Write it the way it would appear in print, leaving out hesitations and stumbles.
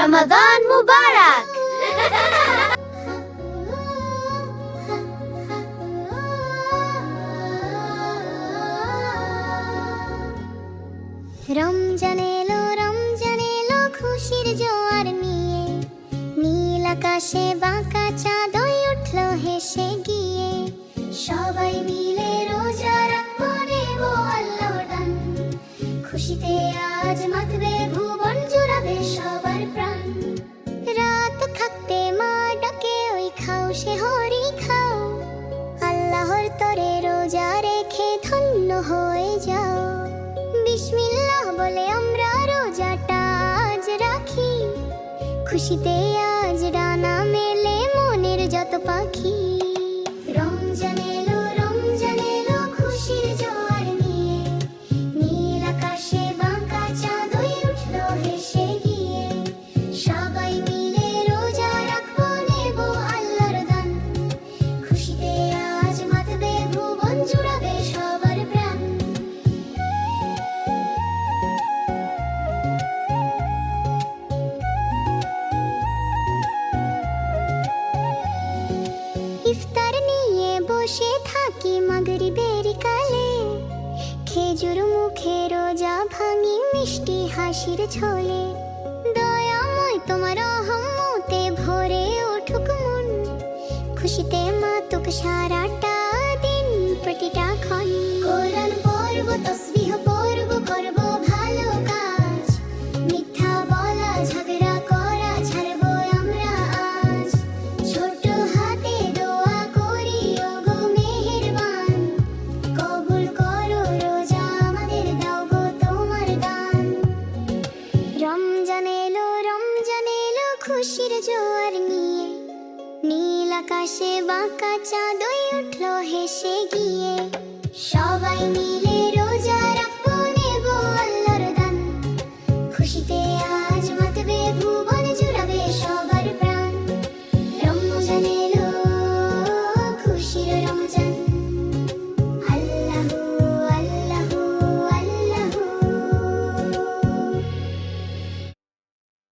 রমাদান মুবারক। রমজান এলো খুশির জোয়ার নিয়ে, নীল আকাশে বাঁকা চাঁদ উঠল হেসে গিয়ে। সবাই মিলে রোজা রাখবো, নেব আল্লাহর দান, খুশিতে আজ মাতবে ভুবন, জুড়াবে সবার প্রাণ। রাত থাকতে মা ডাকে, ওই খাও সে হরি খাও, আল্লাহর তরে রোজা রেখে ধন্য হয়ে যাও। বিসমিল্লাহ বলে আমরা রোজাটা আজ রাখি, খুশিতে আজ ডানা মেলে মনের যত পাখি। রমজান এলো খুশির জোয়ার নিয়ে, নীল আকাশে বাঁকা চাঁদ উঠল হেসে গিয়ে। সবাই মিলে রোজা রাখবো, নেব আল্লাহর দান, খুশিতে আজ মাতবে ভুবন, জুড়াবে সবার প্রাণ। ইফতার নিয়ে বসে থাকি মাগরিবের কালে, খেজুর মুখে রোজা ভাঙি মিষ্টি হাসির ছোলে। দয়াময় তোমার রহমতে ভরে উঠুক মন, খুশিতে মাতুক সারাটা দিন প্রতিটা ক্ষণ। কোরআন পড়ব, তাসবিহ পড়ব, করব ভালো কাজ, মিথ্যা বলা ঝগড়া করা ছাড়বো আমরা আজ। ছোট হাতে দোয়া করি, ওগো মেহেরবান, কবুল করো রোজা আমাদের, দাও গো তোমার দান। রমজান এলো খুশির জোয়ার নিয়ে, নীল আকাশে বাঁকা চাঁদ উঠল হেসে গিয়ে। সবাই মিলে